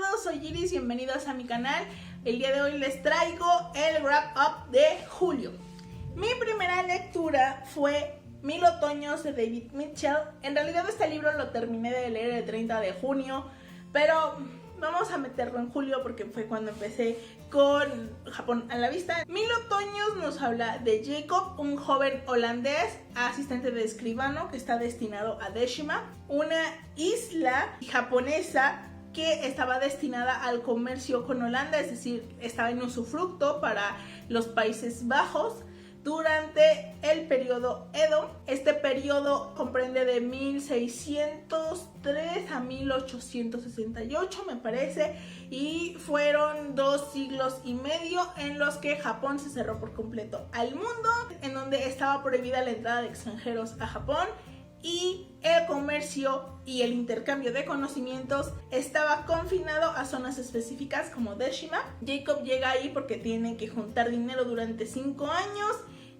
todos, soy Iris, bienvenidos a mi canal. El día de hoy les traigo el wrap up de julio. Mi primera lectura fue 1000 otoños de David Mitchell. En realidad este libro lo terminé de leer el 30 de junio, pero vamos a meterlo en julio porque fue cuando empecé con Japón a la vista. 1000 otoños nos habla de Jacob, un joven holandés, asistente de escribano que está destinado a Deshima, una isla japonesa que estaba destinada al comercio con Holanda, es decir, estaba en usufructo para los Países Bajos durante el periodo Edo. Este periodo comprende de 1603 a 1868, me parece, y fueron 2 siglos y medio en los que Japón se cerró por completo al mundo, en donde estaba prohibida la entrada de extranjeros a Japón y el comercio y el intercambio de conocimientos estaba confinado a zonas específicas como Deshima. Jacob llega ahí porque tiene que juntar dinero durante 5 años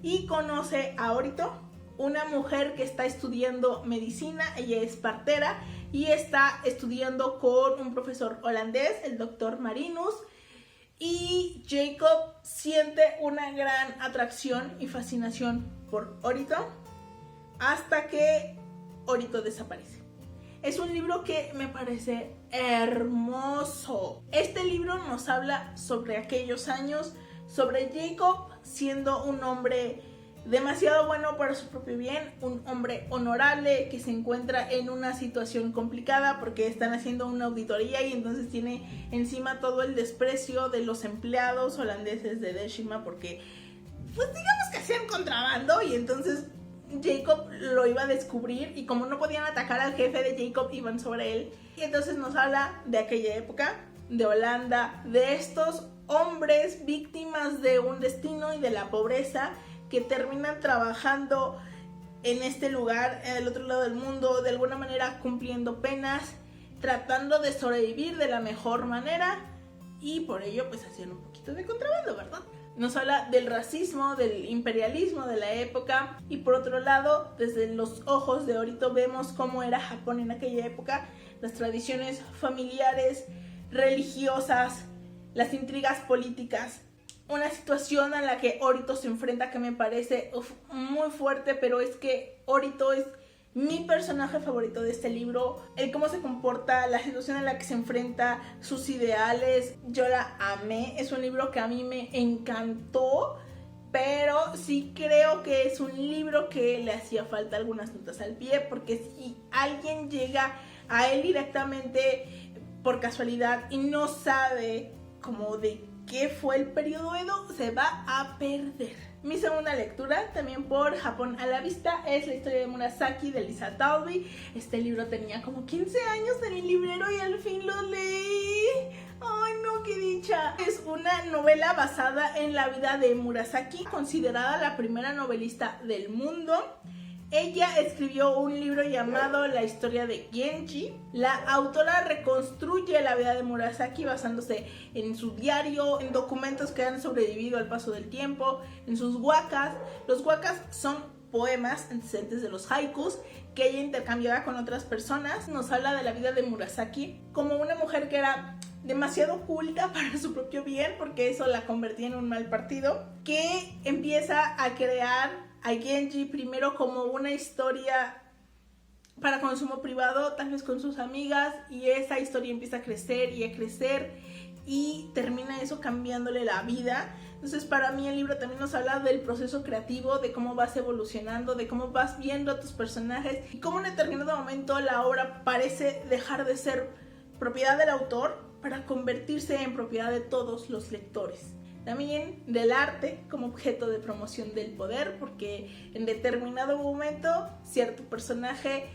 y conoce a Orito, una mujer que está estudiando medicina. Ella es partera y está estudiando con un profesor holandés, el doctor Marinus, y Jacob siente una gran atracción y fascinación por Orito hasta que Orito desaparece. Es un libro que me parece hermoso. Este libro nos habla sobre aquellos años, sobre Jacob siendo un hombre demasiado bueno para su propio bien, un hombre honorable que se encuentra en una situación complicada porque están haciendo una auditoría y entonces tiene encima todo el desprecio de los empleados holandeses de Deshima porque, pues digamos que hacían contrabando, y entonces Jacob lo iba a descubrir y como no podían atacar al jefe de Jacob, iban sobre él. Y entonces nos habla de aquella época, de Holanda, de estos hombres víctimas de un destino y de la pobreza que terminan trabajando en este lugar, en el otro lado del mundo, de alguna manera cumpliendo penas, tratando de sobrevivir de la mejor manera, y por ello pues hacían un poquito de contrabando, ¿verdad? Nos habla del racismo, del imperialismo de la época, y por otro lado, desde los ojos de Orito vemos cómo era Japón en aquella época, las tradiciones familiares, religiosas, las intrigas políticas, una situación a la que Orito se enfrenta que me parece muy fuerte, pero es que Orito es mi personaje favorito de este libro. El cómo se comporta, la situación en la que se enfrenta, sus ideales, yo la amé. Es un libro que a mí me encantó, pero sí creo que es un libro que le hacía falta algunas notas al pie, porque si alguien llega a él directamente por casualidad y no sabe como de qué fue el periodo Edo, se va a perder. Mi segunda lectura, también por Japón a la vista, es la historia de Murasaki de Lisa Talby. Este libro tenía como 15 años en el librero y al fin lo leí. ¡Ay, no, qué dicha! Es una novela basada en la vida de Murasaki, considerada la primera novelista del mundo. Ella escribió un libro llamado La historia de Genji. La autora reconstruye la vida de Murasaki basándose en su diario, en documentos que han sobrevivido al paso del tiempo, en sus wakas. Los wakas son poemas antecedentes de los haikus que ella intercambiaba con otras personas. Nos habla de la vida de Murasaki como una mujer que era demasiado culta para su propio bien, porque eso la convertía en un mal partido, que empieza a crear a Genji primero como una historia para consumo privado, tal vez con sus amigas, y esa historia empieza a crecer y termina eso cambiándole la vida. Entonces para mí el libro también nos habla del proceso creativo, de cómo vas evolucionando, de cómo vas viendo a tus personajes y cómo en determinado momento la obra parece dejar de ser propiedad del autor para convertirse en propiedad de todos los lectores. También del arte como objeto de promoción del poder, porque en determinado momento cierto personaje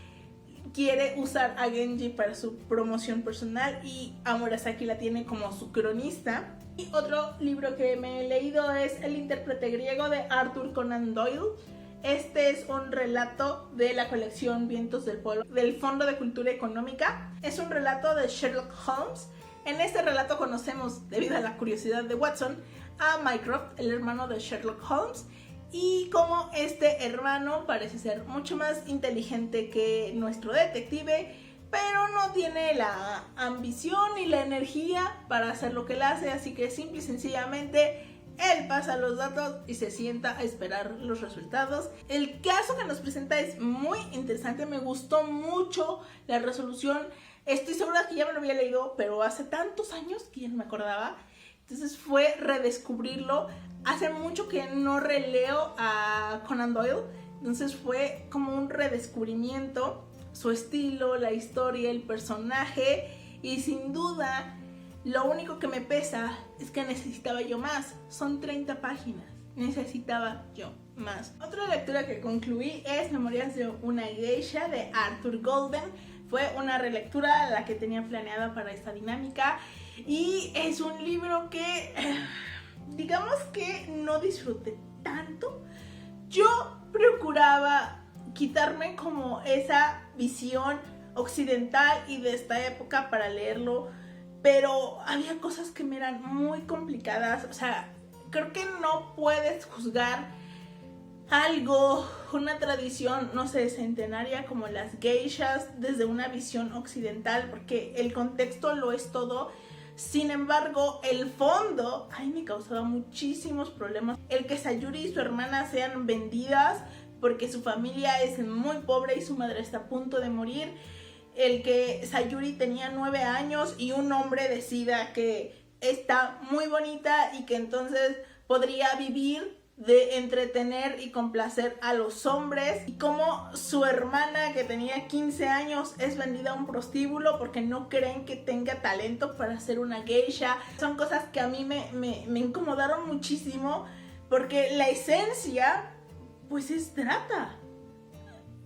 quiere usar a Genji para su promoción personal y a Murasaki la tiene como su cronista. Y otro libro que me he leído es El intérprete griego de Arthur Conan Doyle. Este es un relato de la colección Vientos del Polo del Fondo de Cultura Económica. Es un relato de Sherlock Holmes. En este relato conocemos, debido a la curiosidad de Watson, a Mycroft, el hermano de Sherlock Holmes, y cómo este hermano parece ser mucho más inteligente que nuestro detective, pero no tiene la ambición ni la energía para hacer lo que él hace, así que simple y sencillamente él pasa los datos y se sienta a esperar los resultados. El caso que nos presenta es muy interesante, me gustó mucho la resolución. Estoy segura que ya me lo había leído, pero hace tantos años que ya no me acordaba. Entonces fue redescubrirlo. Hace mucho que no releo a Conan Doyle, entonces fue como un redescubrimiento. Su estilo, la historia, el personaje, y sin duda lo único que me pesa es que necesitaba yo más. Son 30 páginas, necesitaba yo más. Otra lectura que concluí es Memorias de una geisha de Arthur Golden. Fue una relectura la que tenía planeada para esta dinámica y es un libro que digamos que no disfruté tanto. Yo procuraba quitarme como esa visión occidental y de esta época para leerlo, pero había cosas que me eran muy complicadas. O sea, creo que no puedes juzgar algo, una tradición, no sé, centenaria como las geishas desde una visión occidental, porque el contexto lo es todo. Sin embargo, el fondo, me causaba muchísimos problemas. El que Sayuri y su hermana sean vendidas porque su familia es muy pobre y su madre está a punto de morir. El que Sayuri tenía 9 años y un hombre decida que está muy bonita y que entonces podría vivir de entretener y complacer a los hombres, y como su hermana que tenía 15 años es vendida a un prostíbulo porque no creen que tenga talento para ser una geisha. Son cosas que a mí me incomodaron muchísimo, porque la esencia pues es trata.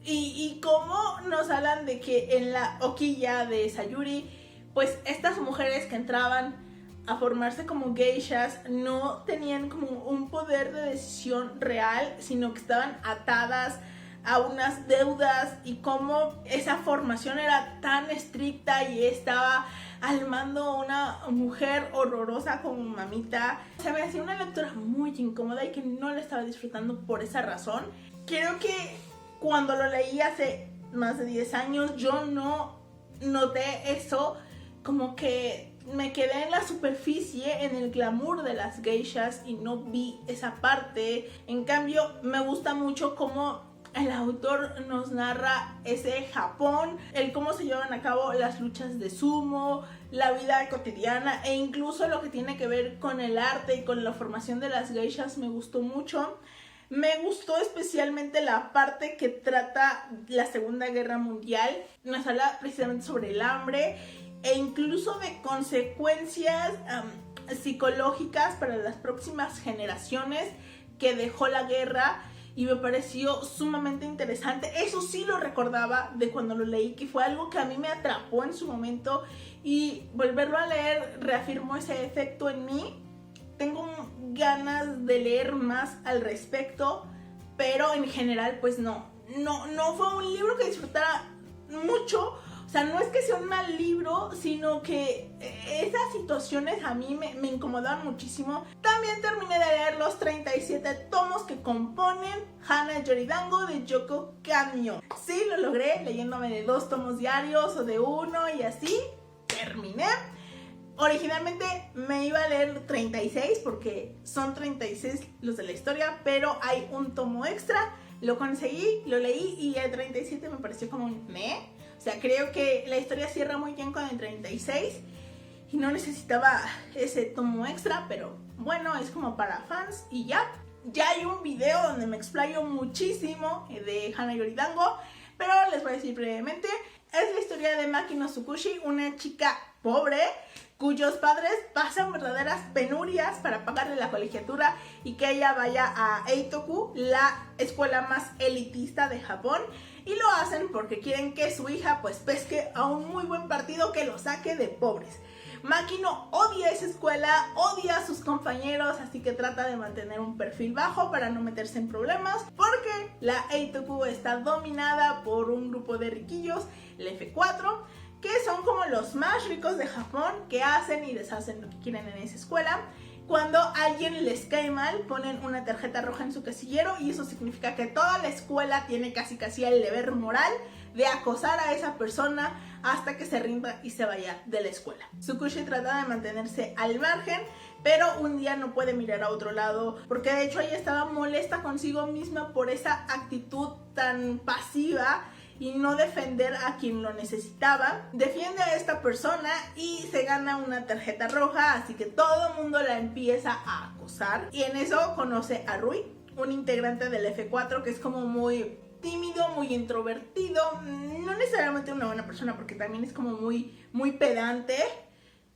Y como nos hablan de que en la hoquilla de Sayuri, pues estas mujeres que entraban a formarse como geishas no tenían como un poder de decisión real, sino que estaban atadas a unas deudas, y cómo esa formación era tan estricta y estaba al mando una mujer horrorosa como Mamita. Se me hacía una lectura muy incómoda y que no la estaba disfrutando por esa razón. Creo que cuando lo leí hace más de 10 años yo no noté eso, como que me quedé en la superficie, en el glamour de las geishas, y no vi esa parte. En cambio, me gusta mucho cómo el autor nos narra ese Japón, el cómo se llevan a cabo las luchas de sumo, la vida cotidiana, e incluso lo que tiene que ver con el arte y con la formación de las geishas me gustó mucho. Me gustó especialmente la parte que trata la Segunda Guerra Mundial. Nos habla precisamente sobre el hambre e incluso de consecuencias psicológicas para las próximas generaciones que dejó la guerra, y me pareció sumamente interesante. Eso sí lo recordaba de cuando lo leí, que fue algo que a mí me atrapó en su momento, y volverlo a leer reafirmó ese efecto en mí. Tengo ganas de leer más al respecto, pero en general pues no fue un libro que disfrutara mucho. O sea, no es que sea un mal libro, sino que esas situaciones a mí me incomodaban muchísimo. También terminé de leer los 37 tomos que componen Hana Yoridango de Yoko Kanno. Sí, lo logré leyéndome de 2 tomos diarios o de 1, y así terminé. Originalmente me iba a leer 36 porque son 36 los de la historia, pero hay un tomo extra. Lo conseguí, lo leí, y el 37 me pareció como un meh. O sea, creo que la historia cierra muy bien con el 36 y no necesitaba ese tomo extra, pero bueno, es como para fans y ya. Ya hay un video donde me explayo muchísimo de Hana Yoridango, pero les voy a decir brevemente. Es la historia de Makino Tsukushi, una chica pobre cuyos padres pasan verdaderas penurias para pagarle la colegiatura y que ella vaya a Eitoku, la escuela más elitista de Japón, y lo hacen porque quieren que su hija pues pesque a un muy buen partido que lo saque de pobres. Makino odia esa escuela, odia a sus compañeros, así que trata de mantener un perfil bajo para no meterse en problemas, porque la Eitoku está dominada por un grupo de riquillos, el F4, que son como los más ricos de Japón, que hacen y deshacen lo que quieren en esa escuela. Cuando alguien les cae mal, ponen una tarjeta roja en su casillero, y eso significa que toda la escuela tiene casi el deber moral de acosar a esa persona hasta que se rinda y se vaya de la escuela. Tsukushi trata de mantenerse al margen, pero un día no puede mirar a otro lado porque de hecho ella estaba molesta consigo misma por esa actitud tan pasiva y no defender a quien lo necesitaba. Defiende a esta persona y se gana una tarjeta roja, así que todo el mundo la empieza a acosar. Y en eso conoce a Rui, un integrante del F4 que es como muy tímido, muy introvertido, no necesariamente una buena persona porque también es como muy pedante.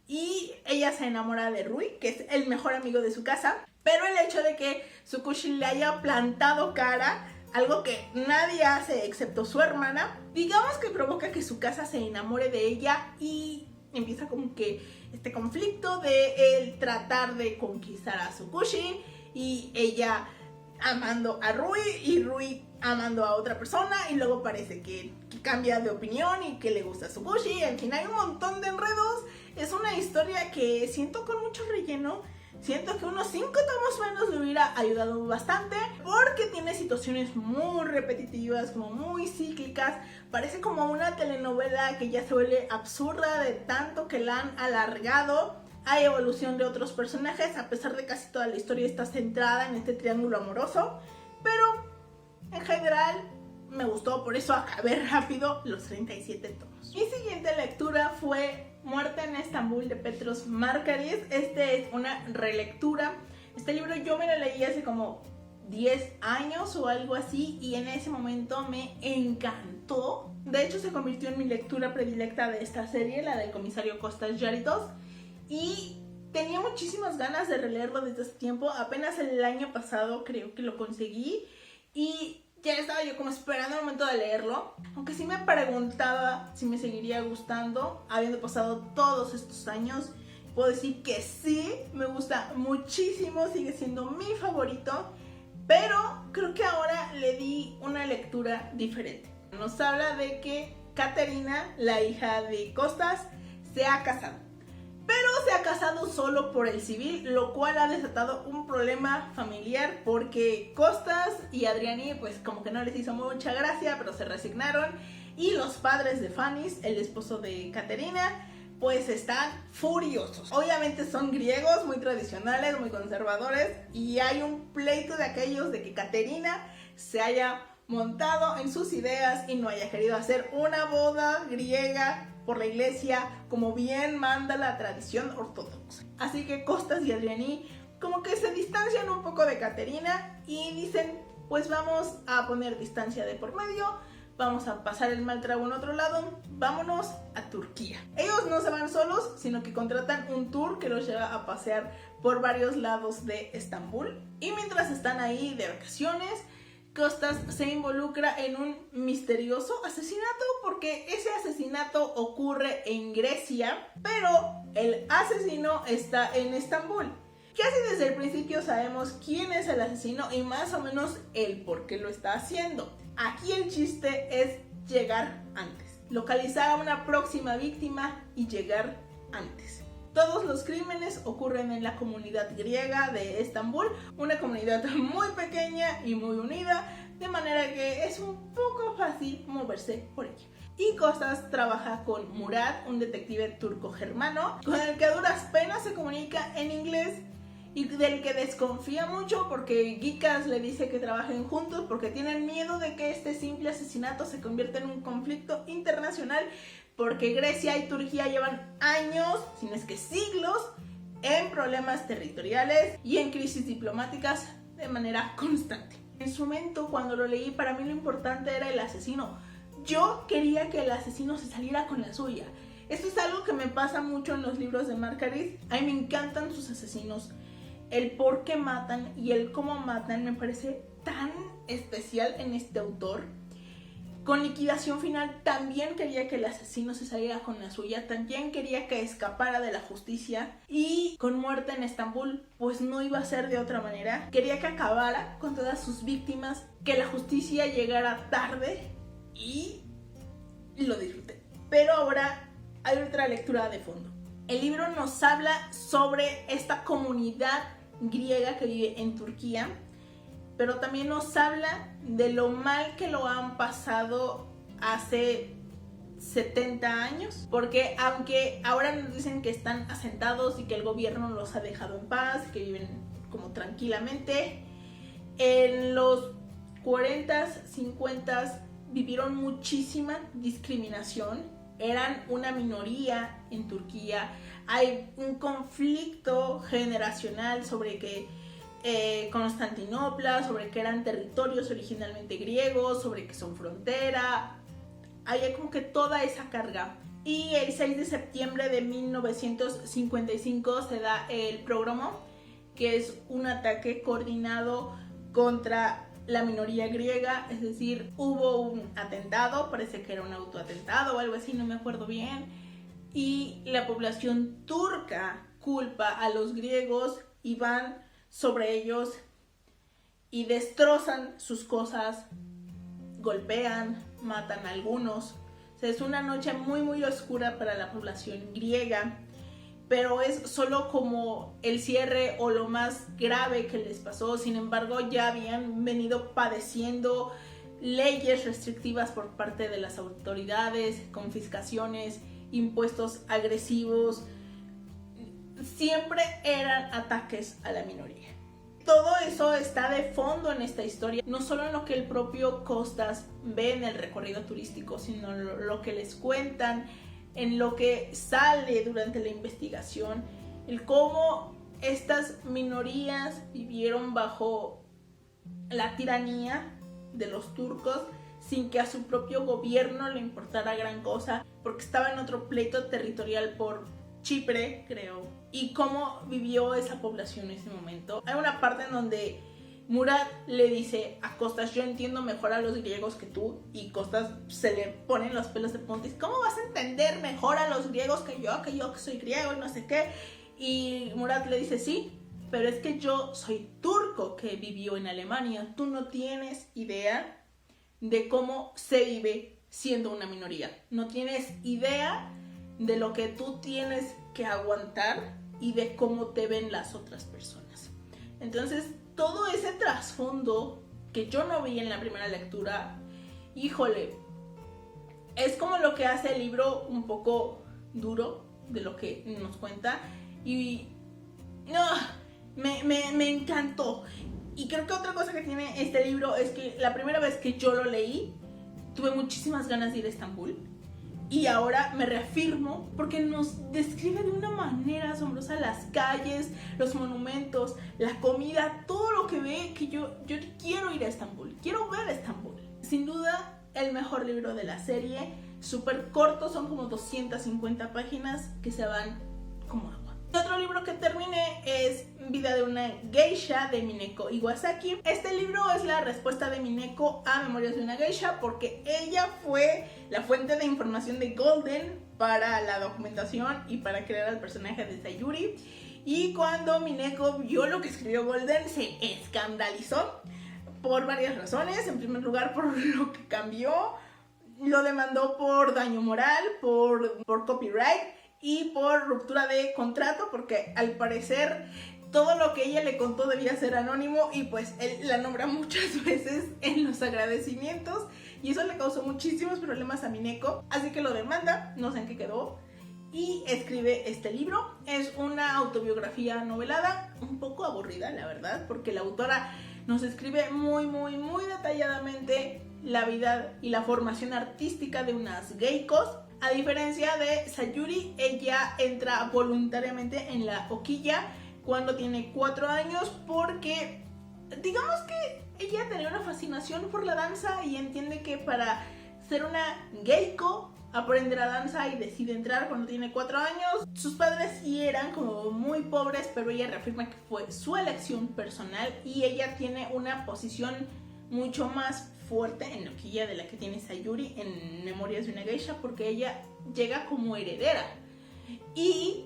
Y ella se enamora de Rui, que es el mejor amigo de su casa, pero el hecho de que Tsukushi le haya plantado cara, algo que nadie hace excepto su hermana, digamos que provoca que su casa se enamore de ella y empieza como que este conflicto de él tratar de conquistar a Tsukushi y ella amando a Rui y Rui amando a otra persona y luego parece que cambia de opinión y que le gusta a Tsukushi. En fin, hay un montón de enredos. Es una historia que siento con mucho relleno. Siento que unos 5 tomos menos le hubiera ayudado bastante porque tiene situaciones muy repetitivas, como muy cíclicas. Parece como una telenovela que ya se vuelve absurda de tanto que la han alargado. Hay evolución de otros personajes, a pesar de casi toda la historia está centrada en este triángulo amoroso. Pero en general me gustó, por eso acabé rápido los 37 tomos. Mi siguiente lectura fue Muerte en Estambul de Petros Markaris. Este es una relectura. Este libro yo me lo leí hace como 10 años o algo así y en ese momento me encantó. De hecho se convirtió en mi lectura predilecta de esta serie, la del comisario Kostas Yarritos, y tenía muchísimas ganas de releerlo desde hace tiempo. Apenas el año pasado creo que lo conseguí y ya estaba yo como esperando el momento de leerlo, aunque sí me preguntaba si me seguiría gustando habiendo pasado todos estos años. Puedo decir que sí, me gusta muchísimo, sigue siendo mi favorito, pero creo que ahora le di una lectura diferente. Nos habla de que Katerina, la hija de Kostas, se ha casado. Pero se ha casado solo por el civil, lo cual ha desatado un problema familiar porque Kostas y Adriani pues como que no les hizo mucha gracia, pero se resignaron. Y los padres de Fanis, el esposo de Katerina, pues están furiosos. Obviamente son griegos, muy tradicionales, muy conservadores, y hay un pleito de aquellos de que Katerina se haya montado en sus ideas y no haya querido hacer una boda griega por la iglesia como bien manda la tradición ortodoxa. Así que Kostas y Adriani como que se distancian un poco de Katerina y dicen, pues vamos a poner distancia de por medio, vamos a pasar el mal trago en otro lado, vámonos a Turquía. Ellos no se van solos, sino que contratan un tour que los lleva a pasear por varios lados de Estambul. Y mientras están ahí de vacaciones, Kostas se involucra en un misterioso asesinato porque ese asesinato ocurre en Grecia, pero el asesino está en Estambul. Casi desde el principio sabemos quién es el asesino y más o menos el por qué lo está haciendo. Aquí el chiste es llegar antes, localizar a una próxima víctima y llegar antes. Todos los crímenes ocurren en la comunidad griega de Estambul, una comunidad muy pequeña y muy unida, de manera que es un poco fácil moverse por ella. Y Kostas trabaja con Murat, un detective turco-germano, con el que a duras penas se comunica en inglés y del que desconfía mucho porque Gikas le dice que trabajen juntos porque tienen miedo de que este simple asesinato se convierta en un conflicto internacional, porque Grecia y Turquía llevan años, si no es que siglos, en problemas territoriales y en crisis diplomáticas de manera constante. En su momento, cuando lo leí, para mí lo importante era el asesino. Yo quería que el asesino se saliera con la suya. Esto es algo que me pasa mucho en los libros de Markaris. A mí me encantan sus asesinos. El por qué matan y el cómo matan me parece tan especial en este autor. Con Liquidación Final también quería que el asesino se saliera con la suya, también quería que escapara de la justicia, y con Muerte en Estambul pues no iba a ser de otra manera. Quería que acabara con todas sus víctimas, que la justicia llegara tarde, y lo disfruté. Pero ahora hay otra lectura de fondo. El libro nos habla sobre esta comunidad griega que vive en Turquía, pero también nos habla de lo mal que lo han pasado hace 70 años, porque aunque ahora nos dicen que están asentados y que el gobierno los ha dejado en paz, que viven como tranquilamente, en los 40s, 50s vivieron muchísima discriminación, eran una minoría en Turquía, hay un conflicto generacional sobre que Constantinopla, sobre que eran territorios originalmente griegos, sobre que son frontera, hay como que toda esa carga. Y el 6 de septiembre de 1955 se da el pogromo, que es un ataque coordinado contra la minoría griega, es decir, hubo un atentado, parece que era un autoatentado o algo así, no me acuerdo bien, y la población turca culpa a los griegos y van sobre ellos y destrozan sus cosas, golpean, matan a algunos. O sea, es una noche muy muy oscura para la población griega, pero es solo como el cierre o lo más grave que les pasó. Sin embargo, ya habían venido padeciendo leyes restrictivas por parte de las autoridades, confiscaciones, impuestos agresivos. Siempre eran ataques a la minoría. Todo eso está de fondo en esta historia, no solo en lo que el propio Costas ve en el recorrido turístico, sino lo que les cuentan, en lo que sale durante la investigación, el cómo estas minorías vivieron bajo la tiranía de los turcos sin que a su propio gobierno le importara gran cosa, porque estaba en otro pleito territorial por Chipre, creo, y cómo vivió esa población en ese momento. Hay una parte en donde Murat le dice a Costas: yo entiendo mejor a los griegos que tú, y Costas se le ponen los pelos de punta y dice: ¿cómo vas a entender mejor a los griegos que yo que soy griego y no sé qué? Y Murat le dice: sí, pero es que yo soy turco que vivió en Alemania, tú no tienes idea de cómo se vive siendo una minoría, no tienes idea de lo que tú tienes que aguantar y de cómo te ven las otras personas. Entonces, todo ese trasfondo que yo no vi en la primera lectura, híjole, es como lo que hace el libro un poco duro de lo que nos cuenta, y no, me encantó. Y creo que otra cosa que tiene este libro es que la primera vez que yo lo leí tuve muchísimas ganas de ir a Estambul, y ahora me reafirmo porque nos describe de una manera asombrosa las calles, los monumentos, la comida, todo lo que ve, que yo quiero ir a Estambul, quiero ver Estambul. Sin duda, el mejor libro de la serie, súper corto, son como 250 páginas que se van como agua. Otro libro que terminé es Vida de una Geisha, de Mineko Iwasaki. Este libro es la respuesta de Mineko a Memorias de una Geisha, porque ella fue la fuente de información de Golden para la documentación y para crear al personaje de Sayuri. Y cuando Mineko vio lo que escribió Golden, se escandalizó por varias razones. En primer lugar, por lo que cambió, lo demandó por daño moral, por copyright y por ruptura de contrato, porque al parecer todo lo que ella le contó debía ser anónimo, y pues él la nombra muchas veces en los agradecimientos, y eso le causó muchísimos problemas a Mineko, así que lo demanda, no sé en qué quedó, y escribe este libro. Es una autobiografía novelada, un poco aburrida, la verdad, porque la autora nos escribe muy detalladamente la vida y la formación artística de unas geikos. A diferencia de Sayuri, ella entra voluntariamente en la hoquilla cuando tiene 4 años, porque digamos que ella tenía una fascinación por la danza y entiende que para ser una geiko aprender a danza, y decide entrar cuando tiene 4 años. Sus padres sí eran como muy pobres, pero ella reafirma que fue su elección personal, y ella tiene una posición mucho más fuerte en hoquilla de la que tiene Sayuri en Memorias de una Geisha, porque ella llega como heredera y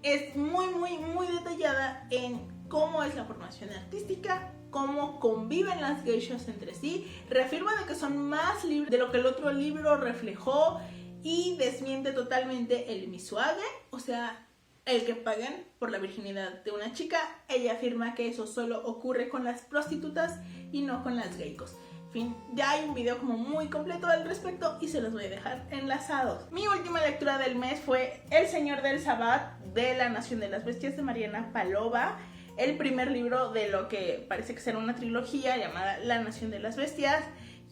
es muy detallada en cómo es la formación artística, cómo conviven las geishas entre sí, reafirma de que son más libres de lo que el otro libro reflejó, y desmiente totalmente el misuage, o sea, el que paguen por la virginidad de una chica. Ella afirma que eso solo ocurre con las prostitutas y no con las geikos. En fin, ya hay un video como muy completo al respecto y se los voy a dejar enlazados. Mi última lectura del mes fue El Señor del Sabbat de La Nación de las Bestias de Mariana Palova, el primer libro de lo que parece que será una trilogía llamada La Nación de las Bestias,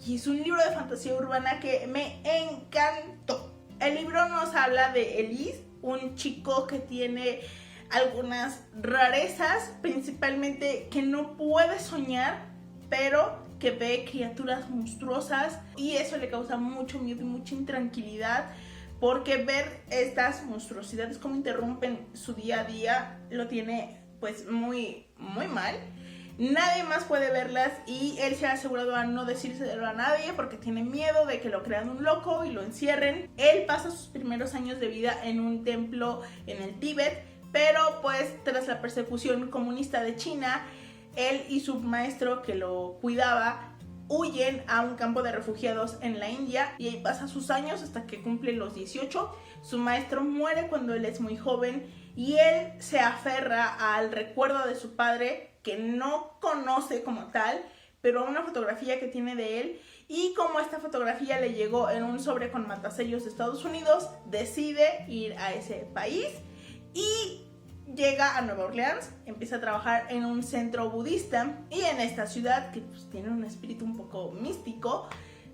y es un libro de fantasía urbana que me encantó. El libro nos habla de Elise, un chico que tiene algunas rarezas, principalmente que no puede soñar, pero que ve criaturas monstruosas, y eso le causa mucho miedo y mucha intranquilidad, porque ver estas monstruosidades como interrumpen su día a día lo tiene pues muy mal. Nadie más puede verlas y él se ha asegurado a no decírselo a nadie porque tiene miedo de que lo crean un loco y lo encierren. Él pasa sus primeros años de vida en un templo en el Tíbet, pero pues tras la persecución comunista de China, él y su maestro que lo cuidaba huyen a un campo de refugiados en la India y ahí pasa sus años hasta que cumple los 18. Su maestro muere cuando él es muy joven y él se aferra al recuerdo de su padre, que no conoce como tal, pero a una fotografía que tiene de él, y como esta fotografía le llegó en un sobre con matasellos de Estados Unidos, decide ir a ese país y llega a Nueva Orleans, empieza a trabajar en un centro budista, y en esta ciudad que pues tiene un espíritu un poco místico,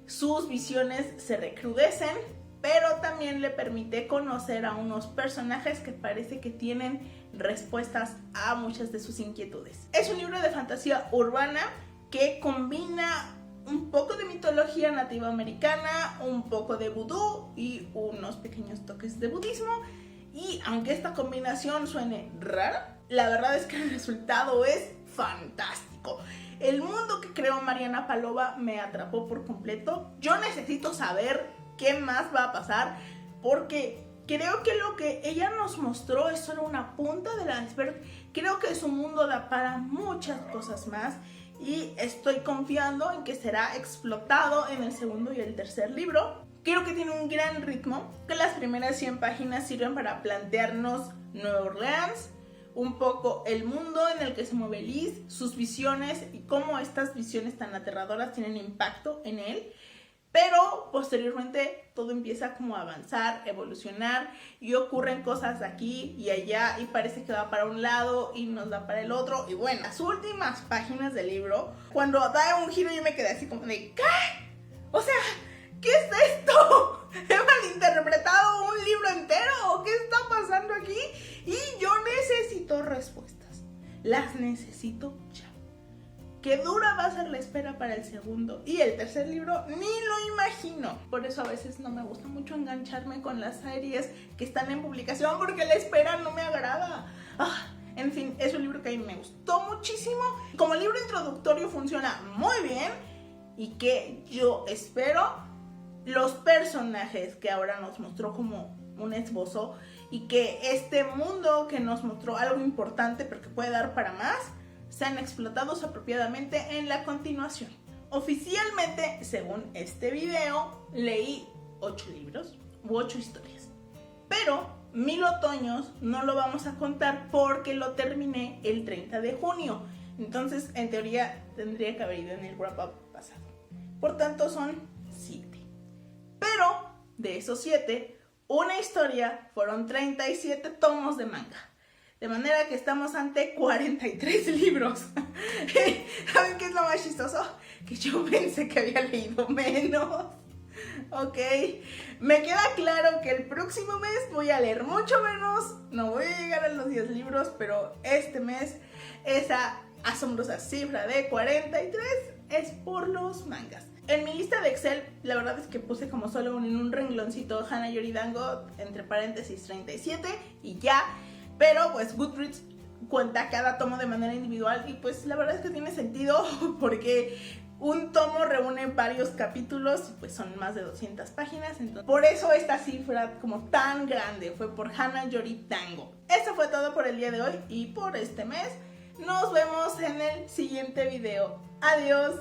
sus visiones se recrudecen, pero también le permite conocer a unos personajes que parece que tienen respuestas a muchas de sus inquietudes. Es un libro de fantasía urbana que combina un poco de mitología nativa americana, un poco de vudú y unos pequeños toques de budismo. Y aunque esta combinación suene rara, la verdad es que el resultado es fantástico. El mundo que creó Mariana Palova me atrapó por completo. Yo necesito saber qué más va a pasar, porque creo que lo que ella nos mostró es solo una punta del iceberg. Creo que su mundo da para muchas cosas más y estoy confiando en que será explotado en el segundo y el tercer libro. Creo que tiene un gran ritmo, que las primeras 100 páginas sirven para plantearnos Nueva Orleans, un poco el mundo en el que se mueve Liz, sus visiones y cómo estas visiones tan aterradoras tienen impacto en él. Pero posteriormente todo empieza como a avanzar, evolucionar, y ocurren cosas aquí y allá y parece que va para un lado y nos da para el otro. Y bueno, las últimas páginas del libro, cuando da un giro, yo me quedé así como de ¿qué? O sea, ¿qué es esto? ¿He malinterpretado un libro entero o qué está pasando aquí? Y yo necesito respuestas, las necesito ya. Qué dura va a ser la espera para el segundo y el tercer libro, ni lo imagino. Por eso a veces no me gusta mucho engancharme con las series que están en publicación, porque la espera no me agrada. En fin, es un libro que a mí me gustó muchísimo. Como libro introductorio funciona muy bien, y que yo espero los personajes que ahora nos mostró como un esbozo, y que este mundo que nos mostró algo importante pero que puede dar para más, sean explotados apropiadamente en la continuación. Oficialmente, según este video, leí 8 libros u 8 historias, pero 1000 otoños no lo vamos a contar porque lo terminé el 30 de junio. Entonces, en teoría, tendría que haber ido en el wrap-up pasado. Por tanto, son 7. Pero, de esos 7, una historia fueron 37 tomos de manga. De manera que estamos ante 43 libros. ¿Saben qué es lo más chistoso? Que yo pensé que había leído menos. Ok, me queda claro que el próximo mes voy a leer mucho menos. No voy a llegar a los 10 libros, pero este mes esa asombrosa cifra de 43 es por los mangas. En mi lista de Excel, la verdad es que puse como solo en un rengloncito Hana Yori Dango, entre paréntesis 37, y ya. Pero pues Goodreads cuenta cada tomo de manera individual, y pues la verdad es que tiene sentido porque un tomo reúne varios capítulos y pues son más de 200 páginas. Entonces, por eso esta cifra como tan grande fue por Hana Yori Dango. Eso fue todo por el día de hoy y por este mes. Nos vemos en el siguiente video. Adiós.